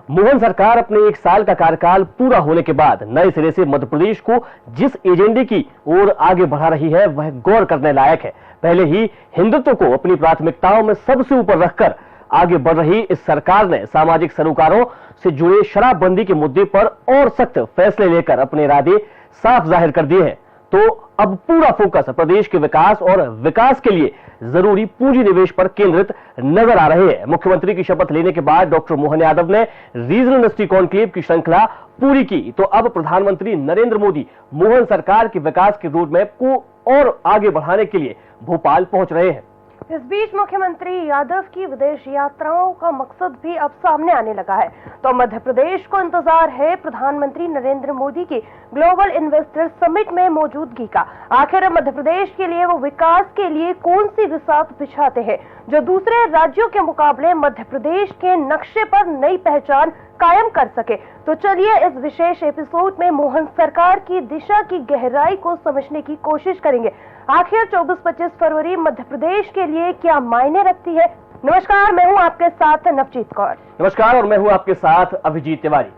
मोहन सरकार अपने 1 साल का कार्यकाल पूरा होने के बाद नए सिरे से मध्य प्रदेश को जिस एजेंडे की ओर आगे बढ़ा रही है वह गौर करने लायक है। पहले ही हिंदुत्व को अपनी प्राथमिकताओं में सबसे ऊपर रखकर आगे बढ़ रही इस सरकार ने सामाजिक सरोकारों से जुड़े शराबबंदी के मुद्दे पर और सख्त फैसले लेकर अपने इरादे साफ जाहिर कर दिए हैं। तो अब पूरा फोकस प्रदेश के विकास और विकास के लिए जरूरी पूंजी निवेश पर केंद्रित नजर आ रहे हैं। मुख्यमंत्री की शपथ लेने के बाद डॉक्टर मोहन यादव ने रीजनल इंडस्ट्री कॉन्क्लेव की श्रृंखला पूरी की, तो अब प्रधानमंत्री नरेंद्र मोदी मोहन सरकार के विकास के रोडमैप को और आगे बढ़ाने के लिए भोपाल पहुंच रहे हैं। इस बीच मुख्यमंत्री यादव की विदेश यात्राओं का मकसद भी अब सामने आने लगा है। तो मध्य प्रदेश को इंतजार है प्रधानमंत्री नरेंद्र मोदी की ग्लोबल इन्वेस्टर समिट में मौजूदगी का। आखिर मध्य प्रदेश के लिए वो विकास के लिए कौन सी बिसात बिछाते हैं जो दूसरे राज्यों के मुकाबले मध्य प्रदेश के नक्शे पर नई पहचान कायम कर सके। तो चलिए इस विशेष एपिसोड में मोहन सरकार की दिशा की गहराई को समझने की कोशिश करेंगे। आखिर 24-25 फरवरी मध्य प्रदेश के लिए क्या मायने रखती है। नमस्कार, मैं हूं आपके साथ नवजीत कौर। नमस्कार, और मैं हूं आपके साथ अभिजीत तिवारी।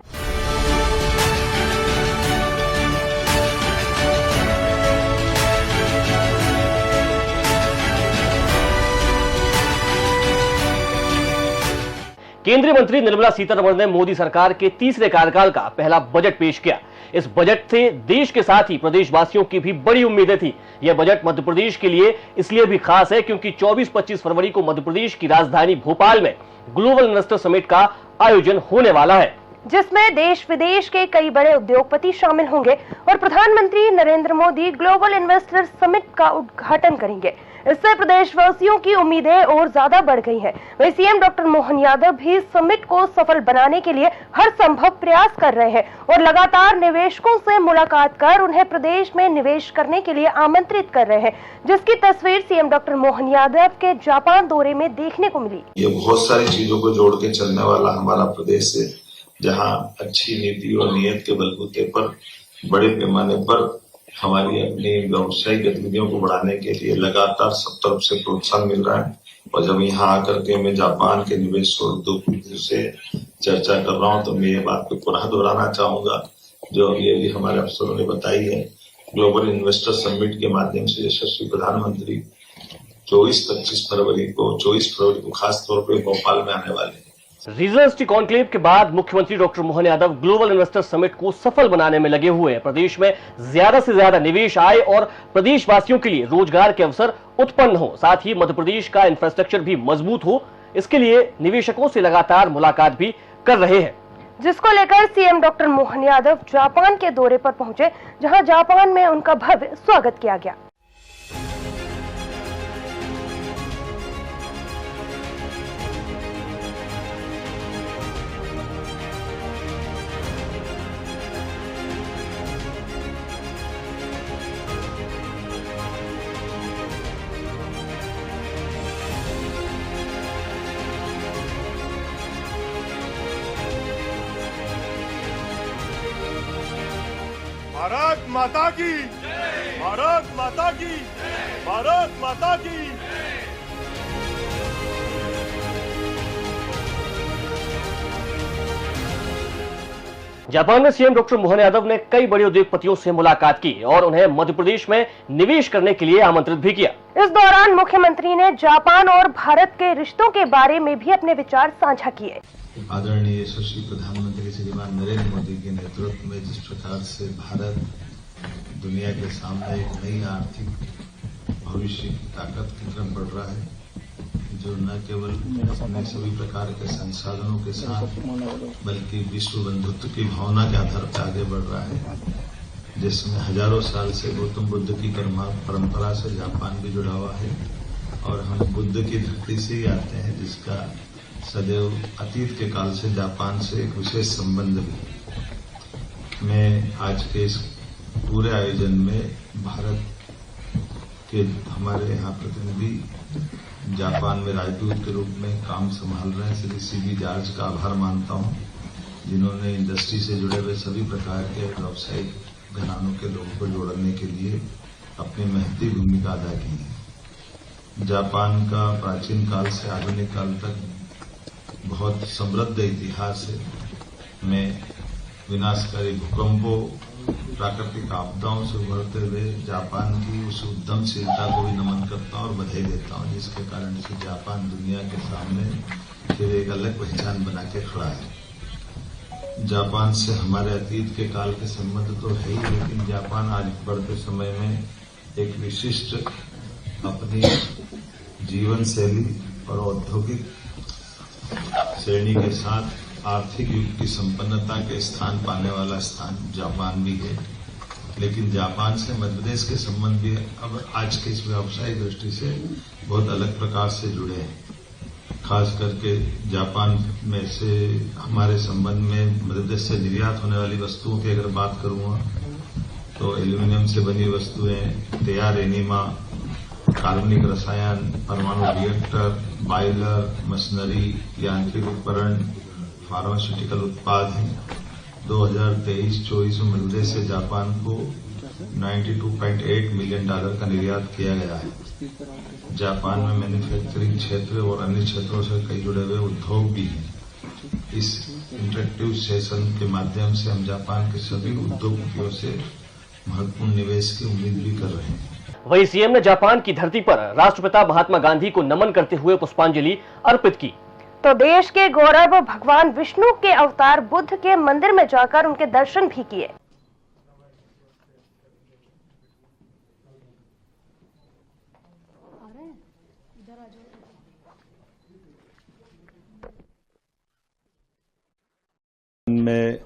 केंद्रीय मंत्री निर्मला सीतारमण ने मोदी सरकार के तीसरे कार्यकाल का पहला बजट पेश किया। इस बजट से देश के साथ ही प्रदेशवासियों की भी बड़ी उम्मीदें थी। यह बजट मध्य प्रदेश के लिए इसलिए भी खास है क्योंकि 24-25 फरवरी को मध्य प्रदेश की राजधानी भोपाल में ग्लोबल इन्वेस्टर समिट का आयोजन होने वाला है, जिसमें देश विदेश के कई बड़े उद्योगपति शामिल होंगे और प्रधानमंत्री Narendra Modi global investor summit का उद्घाटन करेंगे। इससे प्रदेशवासियों की उम्मीदें और ज्यादा बढ़ गई हैं। वहीं सीएम डॉक्टर मोहन यादव भी समिट को सफल बनाने के लिए हर संभव प्रयास कर रहे हैं और लगातार निवेशकों से मुलाकात कर उन्हें प्रदेश में निवेश करने के लिए आमंत्रित कर रहे हैं, जिसकी तस्वीर सीएम डॉक्टर मोहन यादव के जापान दौरे में देखने को मिली। ये बहुत सारी चीजों को जोड़ के चलने वाला हमारा प्रदेश है, जहाँ अच्छी नीति और नीयत के बलबूते पर बड़े पैमाने पर हमारी अपनी व्यवसायिक गतिविधियों को बढ़ाने के लिए लगातार सब तरफ से प्रोत्साहन मिल रहा है। और जब यहाँ आकर के मैं जापान के निवेश और उद्योगपतियों से चर्चा कर रहा हूँ तो मैं ये बात को पुनः दोहराना चाहूंगा जो अभी हमारे अफसरों ने बताई है। ग्लोबल इन्वेस्टर समिट के माध्यम से यशस्वी प्रधानमंत्री 24-25 फरवरी को खास तौर पर भोपाल में आने वाले हैं। रीजनल इंडस्ट्री कॉन्क्लेव के बाद मुख्यमंत्री doctor Mohan Yadav global investor summit को सफल बनाने में लगे हुए हैं। प्रदेश में ज्यादा से ज्यादा निवेश आए और प्रदेशवासियों के लिए रोजगार के अवसर उत्पन्न हो, साथ ही मध्य प्रदेश का इंफ्रास्ट्रक्चर भी मजबूत हो, इसके लिए निवेशकों से लगातार मुलाकात भी कर रहे हैं, जिसको लेकर CM doctor Mohan Yadav Japan के दौरे पर पहुंचे, जहां जापान में उनका भव्य स्वागत किया गया। भारत माता की, भारत माता की, भारत माता की। जापान में सीएम डॉक्टर मोहन यादव ने कई बड़े उद्योगपतियों से मुलाकात की और उन्हें मध्य प्रदेश में निवेश करने के लिए आमंत्रित भी किया। इस दौरान मुख्यमंत्री ने जापान और भारत के रिश्तों के बारे में भी अपने विचार साझा किए। आदरणीय यशस्वी प्रधानमंत्री श्रीमान नरेंद्र मोदी के नेतृत्व में जिस प्रकार से भारत दुनिया के सामने एक नई आर्थिक भविष्य की ताकत की तरफ बढ़ रहा है, जो न केवल अपने सभी प्रकार के संसाधनों के साथ बल्कि विश्व बंधुत्व की भावना के आधार पर आगे बढ़ रहा है, जिसमें हजारों साल से गौतम बुद्ध की परंपरा से जापान भी जुड़ा हुआ है और हम बुद्ध की धरती से ही आते हैं, जिसका सदैव अतीत के काल से जापान से एक विशेष संबंध भी। मैं आज के इस पूरे आयोजन में भारत के हमारे यहाँ प्रतिनिधि जापान में राजदूत के रूप में काम संभाल रहे हैं श्री सीबी जॉर्ज का आभार मानता हूँ, जिन्होंने इंडस्ट्री से जुड़े हुए सभी प्रकार के व्यावसायिक घरानों के लोगों को जोड़ने के लिए अपनी महती भूमिका अदा की है। जापान का प्राचीन काल से आधुनिक काल तक बहुत समृद्ध इतिहास है में विनाशकारी भूकंपों, प्राकृतिक आपदाओं से उभरते हुए जापान की उस उद्यमशीलता को भी नमन करता हूं और बधाई देता हूं, जिसके कारण से जापान दुनिया के सामने फिर एक अलग पहचान बना के खड़ा है। जापान से हमारे अतीत के काल के संबंध तो है ही, लेकिन जापान आज बढ़ते समय में एक विशिष्ट अपनी जीवन शैली और औद्योगिक श्रेणी के साथ आर्थिक युग की संपन्नता के स्थान पाने वाला स्थान जापान भी है। लेकिन जापान से मध्य प्रदेश के संबंध भी अब आज के इस व्यावसायिक दृष्टि से बहुत अलग प्रकार से जुड़े हैं। खास करके जापान में से हमारे संबंध में मध्य प्रदेश से निर्यात होने वाली वस्तुओं की अगर बात करूंगा तो एल्यूमिनियम से बनी वस्तुएं, तैयार एनीमा, कार्बनिक रसायन, परमाणु रिएक्टर, बॉयलर, मशीनरी, यांत्रिक उपकरण, फार्मास्यूटिकल उत्पाद हैं। 2023-24 में मध्य प्रदेश से जापान को $92.8 मिलियन का निर्यात किया गया है। जापान में मैन्युफैक्चरिंग क्षेत्र और अन्य क्षेत्रों से कई जुड़े हुए उद्योग भी हैं। इस इंटरेक्टिव सेशन के माध्यम से हम जापान के सभी उद्योगपतियों से महत्वपूर्ण निवेश की उम्मीद भी कर रहे हैं। वहीं सीएम ने जापान की धरती पर राष्ट्रपिता महात्मा गांधी को नमन करते हुए पुष्पांजलि अर्पित की। तो देश के गौरव भगवान विष्णु के अवतार बुद्ध के मंदिर में जाकर उनके दर्शन भी किए। में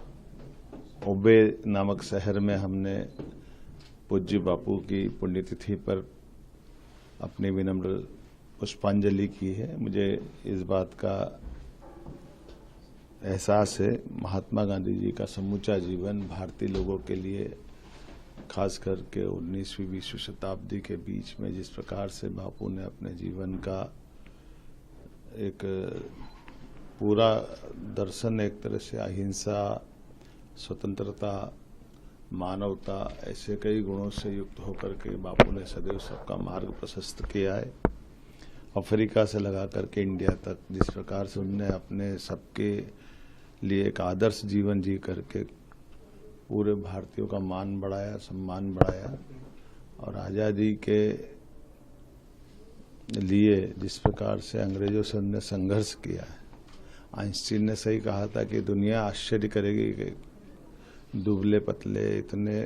ओबे नामक शहर में हमने पूज्य बापू की पुण्यतिथि पर अपनी विनम्र पुष्पांजलि की है। मुझे इस बात का एहसास है, महात्मा गांधी जी का समूचा जीवन भारतीय लोगों के लिए, खास करके 19वीं 20वीं शताब्दी के बीच में जिस प्रकार से बापू ने अपने जीवन का एक पूरा दर्शन, एक तरह से अहिंसा, स्वतंत्रता, मानवता, ऐसे कई गुणों से युक्त होकर के बापू ने सदैव सबका मार्ग प्रशस्त किया है। अफ्रीका से लगा करके इंडिया तक जिस प्रकार से उनने अपने सबके लिए एक आदर्श जीवन जी करके पूरे भारतीयों का मान बढ़ाया, सम्मान बढ़ाया, और आज़ादी के लिए जिस प्रकार से अंग्रेजों से उनने संघर्ष किया है। आइंस्टीन ने सही कहा था कि दुनिया आश्चर्य करेगी कि दुबले पतले, इतने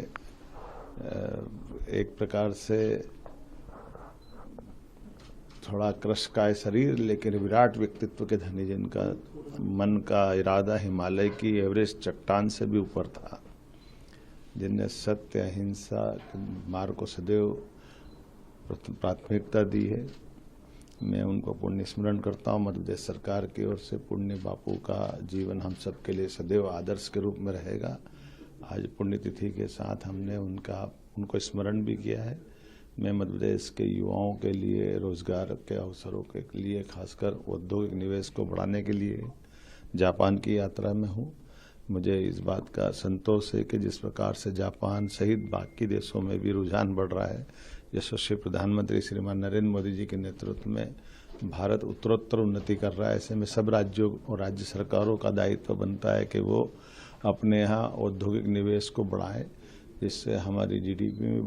एक प्रकार से थोड़ा क्रशकाय शरीर लेकिन विराट व्यक्तित्व के धनी, जिनका मन का इरादा हिमालय की एवरेस्ट चट्टान से भी ऊपर था, जिनने सत्य, अहिंसा के मार्ग को सदैव प्राथमिकता दी है। मैं उनको पुण्य स्मरण करता हूँ। मध्य प्रदेश सरकार की ओर से पुण्य बापू का जीवन हम सब के लिए सदैव आदर्श के रूप में रहेगा। आज पुण्यतिथि के साथ हमने उनको स्मरण भी किया है। मैं मध्य प्रदेश के युवाओं के लिए रोजगार के अवसरों के लिए, खासकर औद्योगिक निवेश को बढ़ाने के लिए जापान की यात्रा में हूँ। मुझे इस बात का संतोष है कि जिस प्रकार से जापान सहित बाकी देशों में भी रुझान बढ़ रहा है, यशस्वी प्रधानमंत्री श्रीमान नरेंद्र मोदी जी के नेतृत्व में भारत उत्तरोत्तर उन्नति कर रहा है। ऐसे में सब राज्यों और राज्य सरकारों का दायित्व बनता है कि वो अपने यहाँ औद्योगिक निवेश को बढ़ाएं, जिससे हमारी जीडीपी में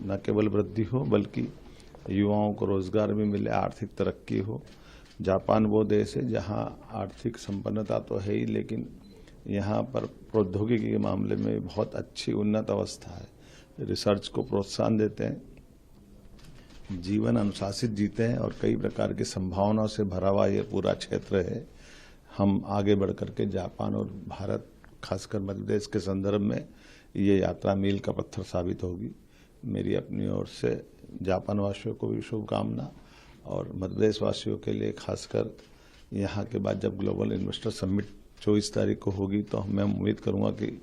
न केवल वृद्धि हो बल्कि युवाओं को रोजगार भी मिले, आर्थिक तरक्की हो। जापान वो देश है जहाँ आर्थिक संपन्नता तो है ही, लेकिन यहाँ पर प्रौद्योगिकी के मामले में बहुत अच्छी उन्नत अवस्था है। रिसर्च को प्रोत्साहन देते हैं, जीवन अनुशासित जीते हैं और कई प्रकार की संभावनाओं से भरा हुआ ये पूरा क्षेत्र है। हम आगे बढ़ करके जापान और भारत, खासकर मध्य प्रदेश के संदर्भ में ये यात्रा मील का पत्थर साबित होगी। मेरी अपनी ओर से जापान वासियों को भी शुभकामना, और मध्य प्रदेश वासियों के लिए खासकर यहाँ के बाद जब ग्लोबल इन्वेस्टर समिट 24 तारीख को होगी तो मैं उम्मीद करूंगा कि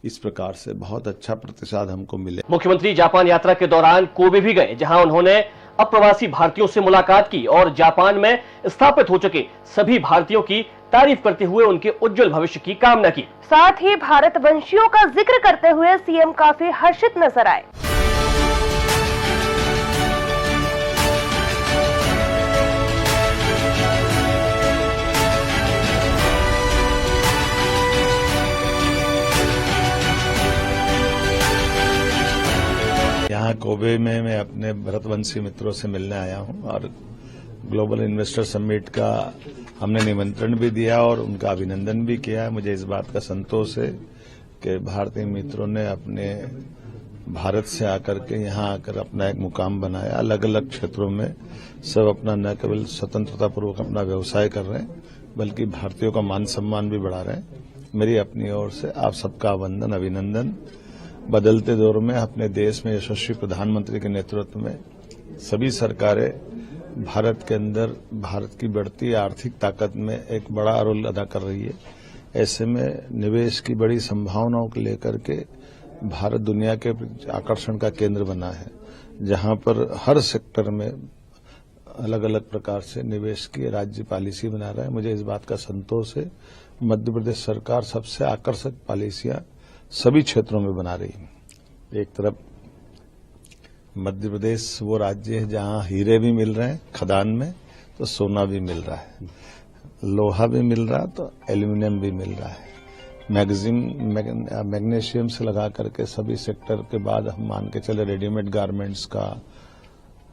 इस प्रकार से बहुत अच्छा प्रतिसाद हमको मिले। मुख्यमंत्री जापान यात्रा के दौरान कोबे भी गए, जहां उन्होंने अप्रवासी भारतीयों से मुलाकात की और जापान में स्थापित हो चुके सभी भारतीयों की तारीफ करते हुए उनके उज्जवल भविष्य की कामना की। साथ ही भारतवंशियों का जिक्र करते हुए सीएम काफी हर्षित नजर आए। हुबेई में मैं अपने भारतवंशी मित्रों से मिलने आया हूं और ग्लोबल इन्वेस्टर समिट का हमने निमंत्रण भी दिया और उनका अभिनंदन भी किया है। मुझे इस बात का संतोष है कि भारतीय मित्रों ने अपने भारत से आकर के यहाँ आकर अपना एक मुकाम बनाया। अलग अलग क्षेत्रों में सब अपना न केवल स्वतंत्रतापूर्वक अपना व्यवसाय कर रहे हैं बल्कि भारतीयों का मान सम्मान भी बढ़ा रहे हैं। मेरी अपनी ओर से आप सबका वंदन, अभिनंदन। बदलते दौर में अपने देश में यशस्वी प्रधानमंत्री के नेतृत्व में सभी सरकारें भारत के अंदर भारत की बढ़ती आर्थिक ताकत में एक बड़ा रोल अदा कर रही है। ऐसे में निवेश की बड़ी संभावनाओं को लेकर के भारत दुनिया के आकर्षण का केंद्र बना है, जहां पर हर सेक्टर में अलग अलग प्रकार से निवेश की राज्य पॉलिसी बना रहा है। मुझे इस बात का संतोष है। मध्य प्रदेश सरकार सबसे आकर्षक पॉलिसियां सभी क्षेत्रों में बना रही है। एक तरफ मध्य प्रदेश वो राज्य है जहां हीरे भी मिल रहे हैं खदान में, तो सोना भी मिल रहा है, लोहा भी मिल रहा है, तो एल्यूमिनियम भी मिल रहा है। मैग्नीशियम से लगा करके सभी सेक्टर के बाद हम मान के चले रेडीमेड गारमेंट्स का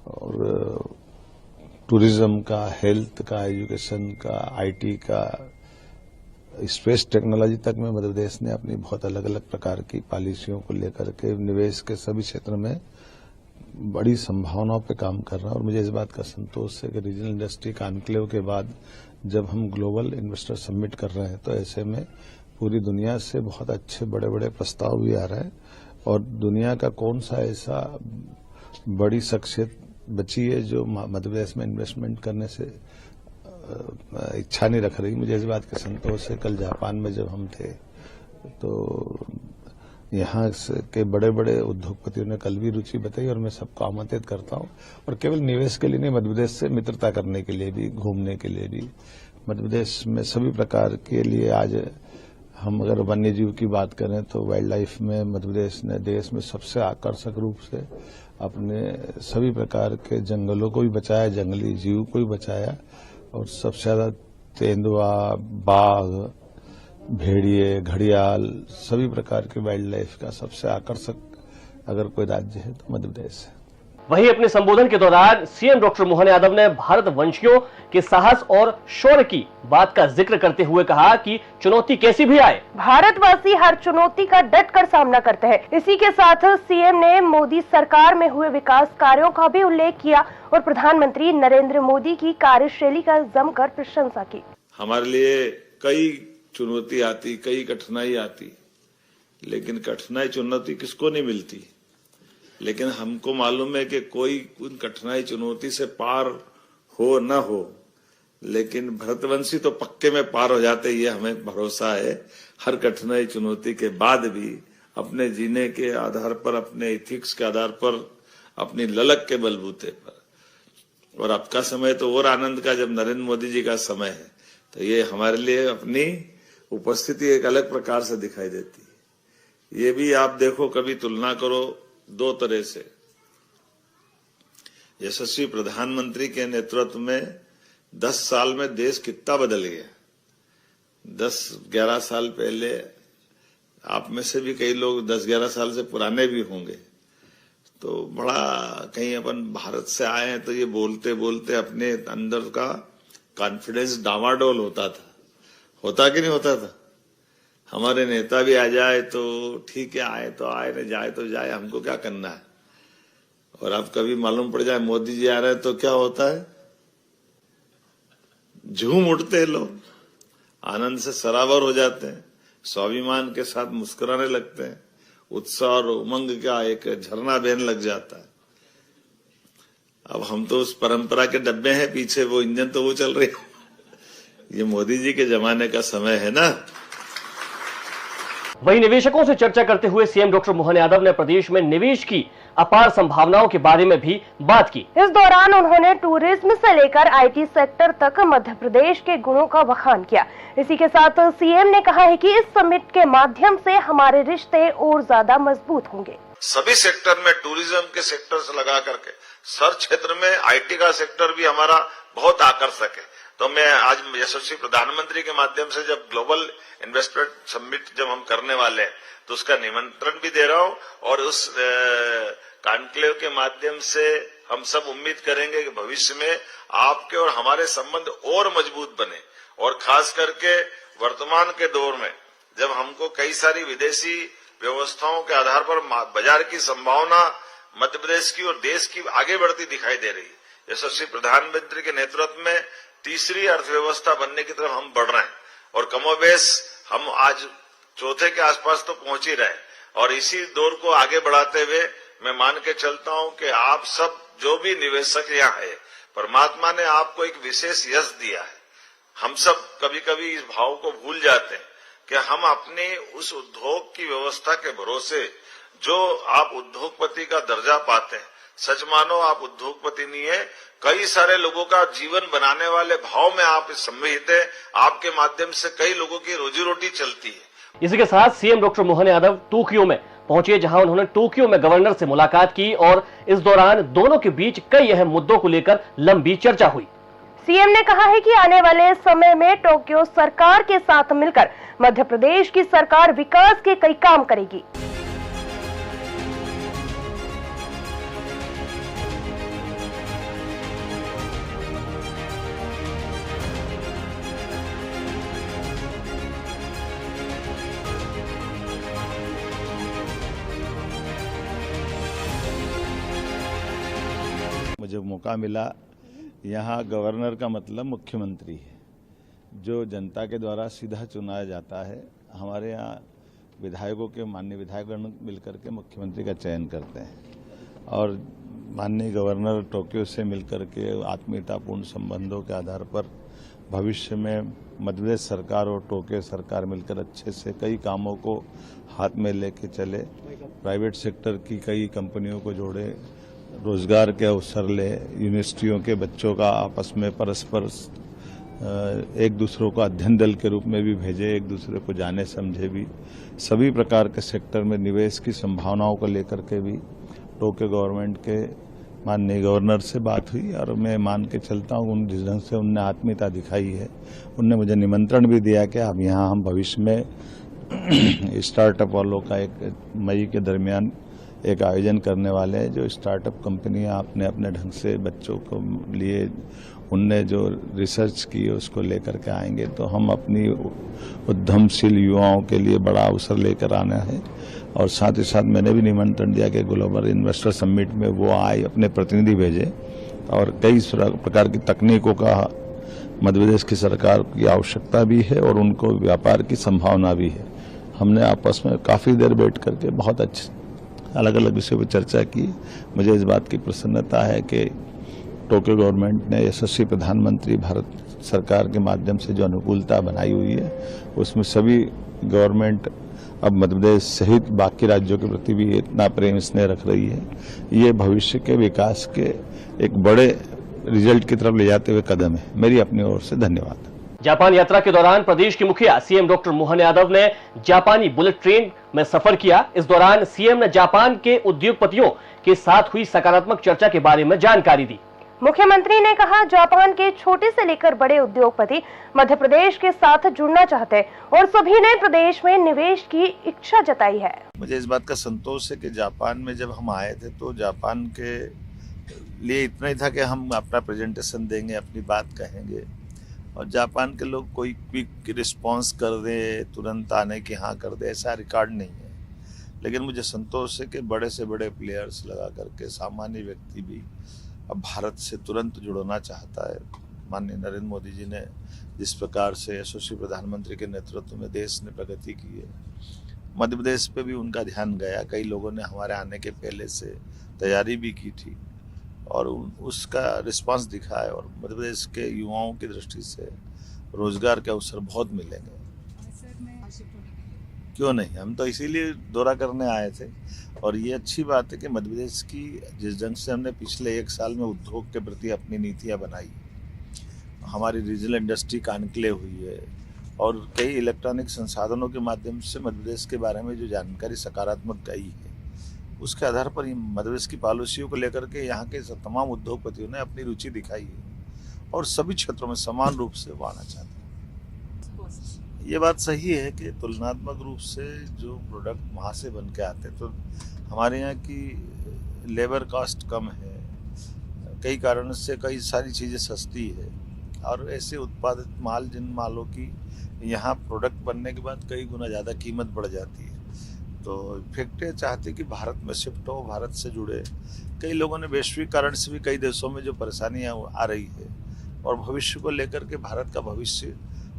और टूरिज्म का, हेल्थ का, एजुकेशन का, आईटी का, स्पेस टेक्नोलॉजी तक में मध्य प्रदेश ने अपनी बहुत अलग अलग प्रकार की पॉलिसियों को लेकर के निवेश के सभी क्षेत्र में बड़ी संभावनाओं पे काम कर रहा है। और मुझे इस बात का संतोष है कि रीजनल इंडस्ट्री कॉन्क्लेव के बाद जब हम ग्लोबल इन्वेस्टर समिट कर रहे हैं तो ऐसे में पूरी दुनिया से बहुत अच्छे बड़े बड़े प्रस्ताव भी आ रहे हैं और दुनिया का कौन सा ऐसा बड़ी शख्सियत बची है जो मध्य प्रदेश में इन्वेस्टमेंट करने से इच्छा नहीं रख रही। मुझे इस बात का संतोष है। कल जापान में जब हम थे तो यहाँ के बड़े बड़े उद्योगपतियों ने कल भी रुचि बताई और मैं सबको आमंत्रित करता हूँ। और केवल निवेश के लिए नहीं, मध्य प्रदेश से मित्रता करने के लिए भी, घूमने के लिए भी। मध्य प्रदेश में सभी प्रकार के लिए आज हम अगर वन्य जीव की बात करें तो वाइल्ड लाइफ में मध्य प्रदेश ने देश में सबसे आकर्षक रूप से अपने सभी प्रकार के जंगलों को भी बचाया, जंगली जीव को भी बचाया और सबसे ज्यादा तेंदुआ, बाघ, भेड़िए, घड़ियाल, सभी प्रकार के वाइल्ड लाइफ का सबसे आकर्षक अगर कोई राज्य है तो मध्य प्रदेश है। वहीं अपने संबोधन के दौरान सीएम डॉक्टर मोहन यादव ने भारत वंशियों के साहस और शौर्य की बात का जिक्र करते हुए कहा कि चुनौती कैसी भी आए, भारतवासी हर चुनौती का डटकर सामना करते हैं। इसी के साथ सीएम ने मोदी सरकार में हुए विकास कार्यों का भी उल्लेख किया और प्रधानमंत्री नरेंद्र मोदी की कार्यशैली का जमकर प्रशंसा की। हमारे लिए कई चुनौती आती, कई कठिनाई आती, लेकिन कठिनाई चुनौती किसको नहीं मिलती। लेकिन हमको मालूम है कि कोई उन कठिनाई चुनौती से पार हो न हो, लेकिन भरतवंशी तो पक्के में पार हो जाते, ये हमें भरोसा है। हर कठिनाई चुनौती के बाद भी अपने जीने के आधार पर, अपने इथिक्स के आधार पर, अपनी ललक के बलबूते पर। और अब का समय तो और आनंद का जब नरेंद्र मोदी जी का समय है, तो ये हमारे लिए अपनी उपस्थिति एक अलग प्रकार से दिखाई देती है। ये भी आप देखो, कभी तुलना करो दो तरह से। यशस्वी प्रधानमंत्री के नेतृत्व में 10 साल में देश कितना बदल गया। 10-11 साल पहले, आप में से भी कई लोग 10-11 साल से पुराने भी होंगे, तो बड़ा कहीं अपन भारत से आए हैं तो ये बोलते बोलते अपने अंदर का कॉन्फिडेंस डामाडोल होता था। होता कि नहीं होता था? हमारे नेता भी आ जाए तो ठीक है, आए तो आए, न जाए तो जाए, हमको क्या करना है। और अब कभी मालूम पड़ जाए मोदी जी आ रहे हैं तो क्या होता है, झूम उठते हैं लोग, आनंद से सरावर हो जाते हैं, स्वाभिमान के साथ मुस्कुराने लगते हैं, उत्साह और उमंग का एक झरना बहने लग जाता है। अब हम तो उस परंपरा के डब्बे हैं, पीछे वो इंजन तो वो चल रही है। ये मोदी जी के जमाने का समय है ना। वहीं निवेशकों से चर्चा करते हुए सीएम डॉक्टर मोहन यादव ने प्रदेश में निवेश की अपार संभावनाओं के बारे में भी बात की। इस दौरान उन्होंने टूरिज्म से लेकर आईटी सेक्टर तक मध्य प्रदेश के गुणों का बखान किया। इसी के साथ सीएम ने कहा है कि इस समिट के माध्यम से हमारे रिश्ते और ज्यादा मजबूत होंगे। सभी सेक्टर में, टूरिज्म के सेक्टर से लगा करके हर क्षेत्र में आईटी का सेक्टर भी हमारा बहुत आकर्षक है। तो मैं आज यशस्वी प्रधानमंत्री के माध्यम से जब ग्लोबल इन्वेस्टमेंट समिट जब हम करने वाले हैं तो उसका निमंत्रण भी दे रहा हूं और उस कॉन्क्लेव के माध्यम से हम सब उम्मीद करेंगे कि भविष्य में आपके और हमारे संबंध और मजबूत बने और खास करके वर्तमान के दौर में जब हमको कई सारी विदेशी व्यवस्थाओं के आधार पर बाजार की संभावना मध्य प्रदेश की और देश की आगे बढ़ती दिखाई दे रही है। यशस्वी प्रधानमंत्री के नेतृत्व में तीसरी अर्थव्यवस्था बनने की तरफ हम बढ़ रहे हैं और कमोबेश हम आज चौथे के आसपास तो पहुंच ही रहे और इसी दौर को आगे बढ़ाते हुए मैं मान के चलता हूं कि आप सब जो भी निवेशक यहाँ है परमात्मा ने आपको एक विशेष यश दिया है। हम सब कभी कभी इस भाव को भूल जाते हैं कि हम अपने उस उद्योग की व्यवस्था के भरोसे जो आप उद्योगपति का दर्जा पाते हैं, सच मानो आप उद्योगपति नहीं है, कई सारे लोगों का जीवन बनाने वाले भाव में आप सम्मिलित हैं। आपके माध्यम से कई लोगों की रोजी रोटी चलती है। इसी के साथ CM doctor Mohan Yadav Tokyo में पहुंचे, जहां उन्होंने टोक्यो में गवर्नर से मुलाकात की और इस दौरान दोनों के बीच कई अहम मुद्दों को लेकर लंबी चर्चा हुई। सीएम ने कहा है कि आने वाले समय में टोक्यो सरकार के साथ मिलकर मध्य प्रदेश की सरकार विकास के कई काम करेगी। मुझे मौका मिला, यहाँ गवर्नर का मतलब मुख्यमंत्री है, जो जनता के द्वारा सीधा चुनाया जाता है। हमारे यहाँ विधायकों के माननीय विधायकगण मिलकर के मुख्यमंत्री का चयन करते हैं और माननीय गवर्नर टोक्यो से मिलकर के आत्मीयतापूर्ण संबंधों के आधार पर भविष्य में मध्य प्रदेश सरकार और टोक्यो सरकार मिलकर अच्छे से कई कामों को हाथ में लेके चले, प्राइवेट सेक्टर की कई कंपनियों को जोड़े, रोजगार के अवसर ले, यूनिवर्सिटियों के बच्चों का आपस में परस्पर एक दूसरों को अध्ययन दल के रूप में भी भेजे, एक दूसरे को जाने समझे भी, सभी प्रकार के सेक्टर में निवेश की संभावनाओं को लेकर के भी टोक्यो गवर्नमेंट के माननीय गवर्नर से बात हुई और मैं मान के चलता हूँ जिस ढंग से उनने आत्मीयता दिखाई है, उनने मुझे निमंत्रण भी दिया कि अब यहाँ हम भविष्य में स्टार्टअप वालों का एक मई के दरमियान एक आयोजन करने वाले हैं, जो स्टार्टअप कंपनियां अपने अपने ढंग से बच्चों को लिए उनने जो रिसर्च की उसको लेकर के आएंगे, तो हम अपनी उद्यमशील युवाओं के लिए बड़ा अवसर लेकर आना है। और साथ ही साथ मैंने भी निमंत्रण दिया कि ग्लोबल इन्वेस्टर समिट में वो आए, अपने प्रतिनिधि भेजे और कई प्रकार की तकनीकों का मध्य प्रदेश की सरकार की आवश्यकता भी है और उनको व्यापार की संभावना भी है। हमने आपस में काफ़ी देर बैठ करके बहुत अच्छे अलग अलग विषयों पर चर्चा की। मुझे इस बात की प्रसन्नता है कि टोक्यो गवर्नमेंट ने यशस्वी प्रधानमंत्री भारत सरकार के माध्यम से जो अनुकूलता बनाई हुई है उसमें सभी गवर्नमेंट अब मध्य प्रदेश सहित बाकी राज्यों के प्रति भी इतना प्रेम स्नेह रख रही है। ये भविष्य के विकास के एक बड़े रिजल्ट की तरफ ले जाते हुए कदम है। मेरी अपनी ओर से धन्यवाद। जापान यात्रा के दौरान प्रदेश के मुखिया सीएम डॉक्टर मोहन यादव ने जापानी बुलेट ट्रेन में सफर किया। इस दौरान सीएम ने जापान के उद्योगपतियों के साथ हुई सकारात्मक चर्चा के बारे में जानकारी दी। मुख्यमंत्री ने कहा, जापान के छोटे से लेकर बड़े उद्योगपति मध्य प्रदेश के साथ जुड़ना चाहते हैं और सभी ने प्रदेश में निवेश की इच्छा जताई है। मुझे इस बात का संतोष है कि जापान में जब हम आए थे तो जापान के लिए इतना ही था कि हम अपना प्रेजेंटेशन देंगे, अपनी बात कहेंगे और जापान के लोग कोई क्विक रिस्पांस कर दे, तुरंत आने की हाँ कर दे, ऐसा रिकॉर्ड नहीं है। लेकिन मुझे संतोष है कि बड़े से बड़े प्लेयर्स लगा करके सामान्य व्यक्ति भी अब भारत से तुरंत जुड़ना चाहता है। माननीय नरेंद्र मोदी जी ने जिस प्रकार से यशस्वी प्रधानमंत्री के नेतृत्व में देश ने प्रगति की है, मध्य प्रदेश पे भी उनका ध्यान गया। कई लोगों ने हमारे आने के पहले से तैयारी भी की थी और उसका रिस्पांस दिखा है और मध्य प्रदेश के युवाओं की दृष्टि से रोजगार के अवसर बहुत मिलेंगे। क्यों नहीं, हम तो इसीलिए दौरा करने आए थे और ये अच्छी बात है कि मध्य प्रदेश की जिस ढंग से हमने पिछले एक साल में उद्योग के प्रति अपनी नीतियां बनाई, हमारी रीजनल इंडस्ट्री कॉन्क्लेव हुई है और कई इलेक्ट्रॉनिक संसाधनों के माध्यम से मध्य प्रदेश के बारे में जो जानकारी सकारात्मक गई है, उसके आधार पर मध्य प्रदेश की पॉलिसियों को लेकर के यहाँ के तमाम उद्योगपतियों ने अपनी रुचि दिखाई है और सभी क्षेत्रों में समान रूप से वो आना चाहते हैं। ये बात सही है कि तुलनात्मक रूप से जो प्रोडक्ट वहाँ से बन के आते हैं तो हमारे यहाँ की लेबर कॉस्ट कम है, कई कारणों से कई सारी चीज़ें सस्ती है, और ऐसे उत्पादित माल जिन मालों की यहाँ प्रोडक्ट बनने के बाद कई गुना ज़्यादा कीमत बढ़ जाती है, तो फैक्ट्री चाहते कि भारत में शिफ्ट हो, भारत से जुड़े। कई लोगों ने वैश्विक कारण से भी कई देशों में जो परेशानियाँ आ रही है और भविष्य को लेकर के भारत का भविष्य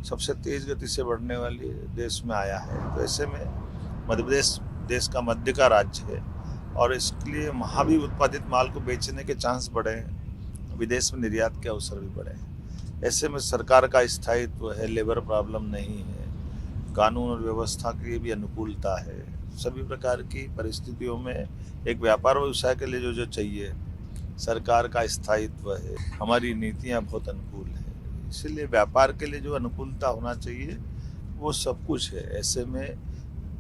सबसे तेज गति से बढ़ने वाली देश में आया है, तो ऐसे में मध्य प्रदेश देश का मध्य का राज्य है और इसके लिए वहाँ भी उत्पादित माल को बेचने के चांस बढ़े हैं, विदेश में निर्यात के अवसर भी बढ़े हैं। ऐसे में सरकार का स्थायित्व है, लेबर प्रॉब्लम नहीं है, कानून और व्यवस्था की भी अनुकूलता है, सभी प्रकार की परिस्थितियों में एक व्यापार व्यवसाय के लिए जो चाहिए सरकार का स्थायित्व है, हमारी नीतियाँ बहुत अनुकूल है, इसलिए व्यापार के लिए जो अनुकूलता होना चाहिए वो सब कुछ है। ऐसे में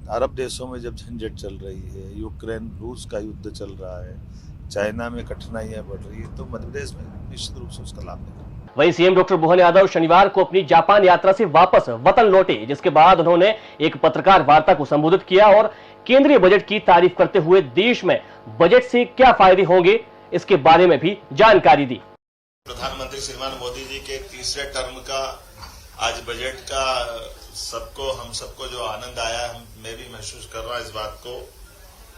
अरब देशों में जब झंझट चल रही है, यूक्रेन रूस का युद्ध चल रहा है, चाइना में कठिनाइयां बढ़ रही है, तो मध्य प्रदेश में निश्चित रूप से उसका लाभ मिलेगा। वहीं सीएम डॉक्टर मोहन यादव शनिवार को अपनी जापान यात्रा से वापस वतन लौटे, जिसके बाद उन्होंने एक पत्रकार वार्ता को संबोधित किया और केंद्रीय बजट की तारीफ करते हुए देश में बजट से क्या फायदे होंगे इसके बारे में भी जानकारी दी। प्रधानमंत्री श्रीमान मोदी जी के तीसरे टर्म का आज बजट का हम सबको जो आनंद आया, मैं भी महसूस कर रहा हूं इस बात को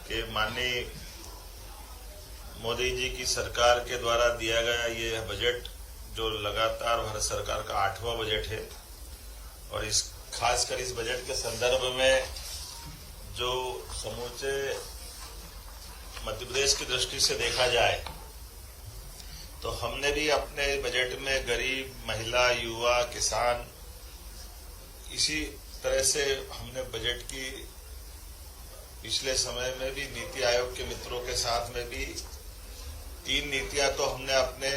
कि माननीय मोदी जी की सरकार के द्वारा दिया गया ये बजट जो लगातार भारत सरकार का 8वां बजट है, और खासकर इस बजट के संदर्भ में जो समूचे मध्य प्रदेश की दृष्टि से देखा जाए तो हमने भी अपने बजट में गरीब, महिला, युवा, किसान, इसी तरह से हमने बजट की पिछले समय में भी नीति आयोग के मित्रों के साथ में भी 3 नीतियां तो हमने अपने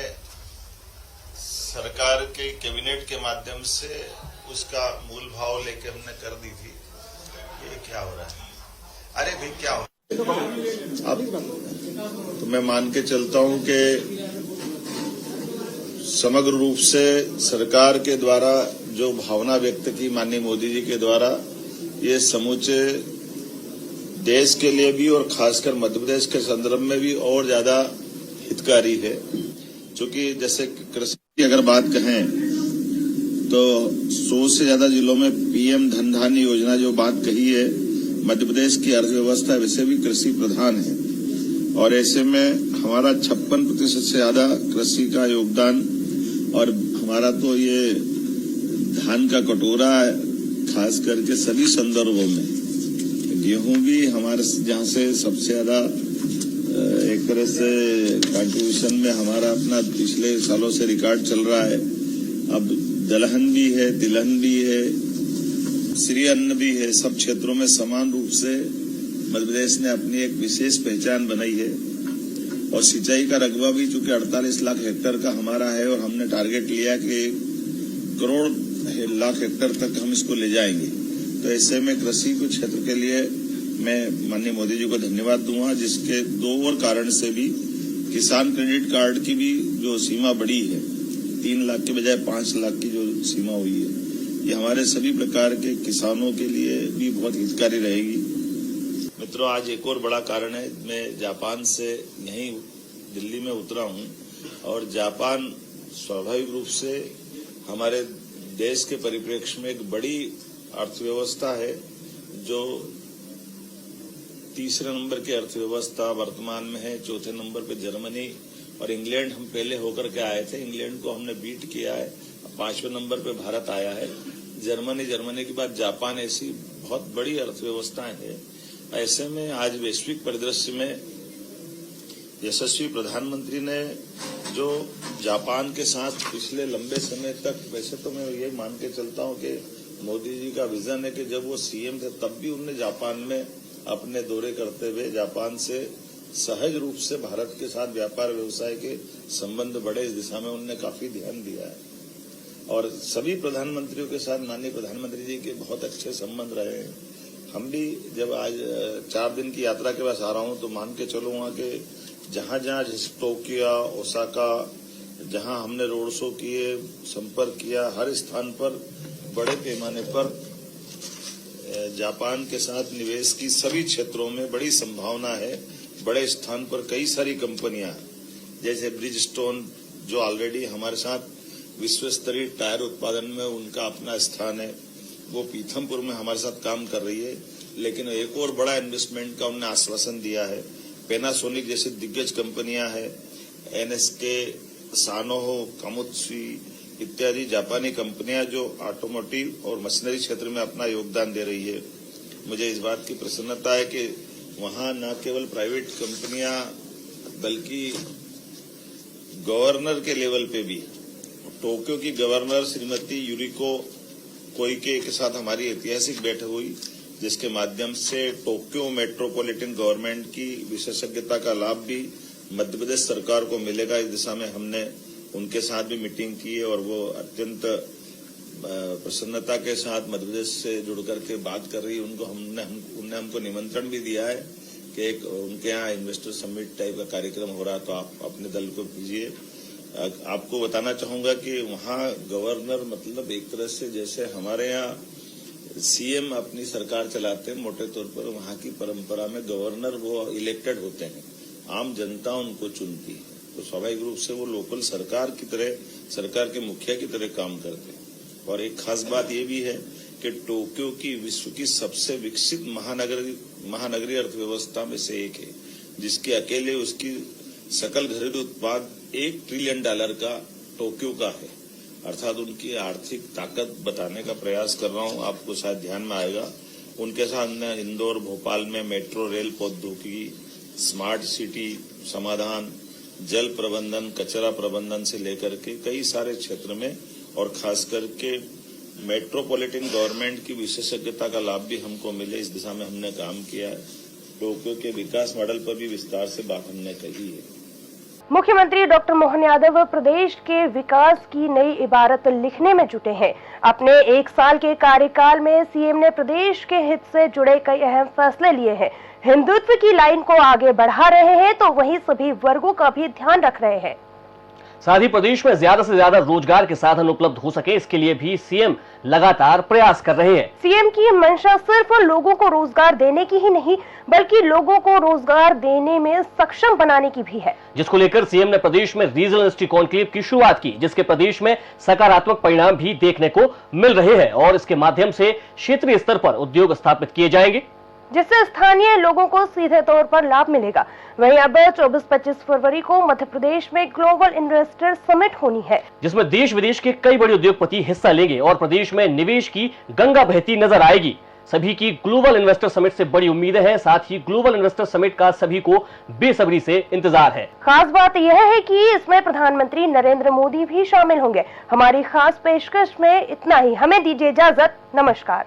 सरकार के कैबिनेट के माध्यम से उसका मूल भाव लेके हमने कर दी थी। ये क्या हो रहा है? अरे भाई क्या हो रहा है? अब तो मैं मान के चलता हूं कि समग्र रूप से सरकार के द्वारा जो भावना व्यक्त की माननीय मोदी जी के द्वारा, ये समूचे देश के लिए भी और खासकर मध्य प्रदेश के संदर्भ में भी और ज्यादा हितकारी है। क्योंकि जैसे कृषि की अगर बात कहें तो 100 से ज्यादा जिलों में पीएम धन धान्य योजना जो बात कही है, मध्य प्रदेश की अर्थव्यवस्था वैसे भी कृषि प्रधान है और ऐसे में हमारा 56% से ज्यादा कृषि का योगदान, और हमारा तो ये धान का कटोरा खास करके सभी संदर्भों में, गेहूं भी हमारे जहां से सबसे ज्यादा एक तरह से कंट्रीब्यूशन में हमारा अपना पिछले सालों से रिकॉर्ड चल रहा है। अब दलहन भी है, तिलहन भी है, श्री अन्न भी है, सब क्षेत्रों में समान रूप से मध्य प्रदेश ने अपनी एक विशेष पहचान बनाई है। और सिंचाई का रकबा भी चूंकि 48 लाख हेक्टेयर का हमारा है और हमने टारगेट लिया कि 1 करोड़ लाख हेक्टेयर तक हम इसको ले जाएंगे, तो ऐसे में कृषि के क्षेत्र के लिए मैं माननीय मोदी जी को धन्यवाद दूंगा, जिसके 2 और कारण से भी किसान क्रेडिट कार्ड की भी जो सीमा बढ़ी है, 3 लाख के बजाय 5 लाख की जो सीमा हुई है, ये हमारे सभी प्रकार के किसानों के लिए भी बहुत हितकारी रहेगी। मित्रों, आज एक और बड़ा कारण है, मैं जापान से यहीं दिल्ली में उतरा हूं और जापान स्वाभाविक रूप से हमारे देश के परिप्रेक्ष्य में एक बड़ी अर्थव्यवस्था है, जो 3रे नंबर की अर्थव्यवस्था वर्तमान में है। 4थे नंबर पे जर्मनी और इंग्लैंड हम पहले होकर के आए थे, इंग्लैंड को हमने बीट किया है। 5वें नंबर पे भारत आया है, जर्मनी के बाद जापान, ऐसी बहुत बड़ी अर्थव्यवस्थाएं हैं। ऐसे में आज वैश्विक परिदृश्य में यशस्वी प्रधानमंत्री ने जो जापान के साथ पिछले लंबे समय तक, वैसे तो मैं ये मान के चलता हूं कि मोदी जी का विजन है कि जब वो सीएम थे तब भी उन्होंने जापान में अपने दौरे करते हुए जापान से सहज रूप से भारत के साथ व्यापार व्यवसाय के संबंध बढ़े, इस दिशा में उन्होंने काफी ध्यान दिया है। और सभी प्रधानमंत्रियों के साथ माननीय प्रधानमंत्री जी के बहुत अच्छे संबंध रहे हैं। हम भी जब आज 4 दिन की यात्रा के बाद आ रहा हूं तो मान के चलूंगा कि जहां जहां जैसे टोक्यो, ओसाका, जहां हमने रोड शो किए, संपर्क किया, हर स्थान पर बड़े पैमाने पर जापान के साथ निवेश की सभी क्षेत्रों में बड़ी संभावना है। बड़े स्थान पर कई सारी कंपनियां जैसे ब्रिजस्टोन जो ऑलरेडी हमारे साथ विश्व स्तरीय टायर उत्पादन में उनका अपना स्थान है, वो पीथमपुर में हमारे साथ काम कर रही है। लेकिन एक और बड़ा इन्वेस्टमेंट का उन्होंने आश्वासन दिया है। पैनासोनिक जैसी दिग्गज कंपनियां हैं, एनएसके, सानोहो, कामुत्सुई इत्यादि जापानी कंपनियां जो ऑटोमोटिव और मशीनरी क्षेत्र में अपना योगदान दे रही है। मुझे इस बात की प्रसन्नता है कि वहां न केवल प्राइवेट कंपनियां बल्कि गवर्नर के लेवल पे भी टोक्यो की गवर्नर श्रीमती यूरिको कोइके के साथ हमारी ऐतिहासिक बैठक हुई, जिसके माध्यम से टोक्यो मेट्रोपॉलिटन गवर्नमेंट की विशेषज्ञता का लाभ भी मध्य प्रदेश सरकार को मिलेगा। इस दिशा में हमने उनके साथ भी मीटिंग की है और वो अत्यंत प्रसन्नता के साथ मध्य प्रदेश से जुड़ करके बात कर रही है। उनने हमको निमंत्रण भी दिया है कि एक उनके यहाँ इन्वेस्टर समिट टाइप का कार्यक्रम हो रहा है, तो आप अपने दल को भेजिए। आपको बताना चाहूंगा कि वहाँ गवर्नर मतलब एक तरह से जैसे हमारे यहाँ सीएम अपनी सरकार चलाते हैं, मोटे तौर पर वहाँ की परंपरा में गवर्नर वो इलेक्टेड होते हैं, आम जनता उनको चुनती है, तो स्वाभाविक रूप से वो लोकल सरकार की तरह, सरकार के मुखिया की तरह काम करते हैं। और एक खास बात ये भी है कि टोक्यो की विश्व की सबसे विकसित महानगरीय अर्थव्यवस्था में से एक है, जिसके अकेले उसकी सकल घरेलू उत्पाद $1 ट्रिलियन का टोक्यो का है। अर्थात उनकी आर्थिक ताकत बताने का प्रयास कर रहा हूं, आपको शायद ध्यान में आएगा। उनके साथ हमने इंदौर, भोपाल में मेट्रो रेल प्रौद्योगिकी, स्मार्ट सिटी समाधान, जल प्रबंधन, कचरा प्रबंधन से लेकर के कई सारे क्षेत्र में और खास करके मेट्रोपॉलिटन गवर्नमेंट की विशेषज्ञता का लाभ भी हमको मिले, इस दिशा में हमने काम किया है। टोक्यो के विकास मॉडल पर भी विस्तार से बात हमने कही है। मुख्यमंत्री डॉक्टर मोहन यादव प्रदेश के विकास की नई इबारत लिखने में जुटे हैं। अपने 1 साल के कार्यकाल में सीएम ने प्रदेश के हित से जुड़े कई अहम फैसले लिए हैं। हिंदुत्व की लाइन को आगे बढ़ा रहे हैं तो वहीं सभी वर्गों का भी ध्यान रख रहे हैं। साथ ही प्रदेश में ज्यादा से ज्यादा रोजगार के साधन उपलब्ध हो सके, इसके लिए भी सीएम लगातार प्रयास कर रहे हैं। सीएम की मंशा सिर्फ लोगों को रोजगार देने की ही नहीं, बल्कि लोगों को रोजगार देने में सक्षम बनाने की भी है, जिसको लेकर सीएम ने प्रदेश में रीजनल इंडस्ट्री कॉन्क्लेव की शुरुआत की, जिसके प्रदेश में सकारात्मक परिणाम भी देखने को मिल रहे हैं और इसके माध्यम से क्षेत्रीय स्तर पर उद्योग स्थापित किए जाएंगे, जिससे स्थानीय लोगों को सीधे तौर पर लाभ मिलेगा। वहीं अब 24-25 फरवरी को मध्य प्रदेश में ग्लोबल इन्वेस्टर समिट होनी है, जिसमें देश विदेश के कई बड़े उद्योगपति हिस्सा लेंगे और प्रदेश में निवेश की गंगा बहती नजर आएगी। सभी की ग्लोबल इन्वेस्टर समिट से बड़ी उम्मीदें हैं, साथ ही ग्लोबल इन्वेस्टर समिट का सभी को बेसब्री से इंतजार है। खास बात यह है कि इसमें प्रधानमंत्री नरेंद्र मोदी भी शामिल होंगे। हमारी खास पेशकश में इतना ही, हमें दीजिए इजाजत। नमस्कार।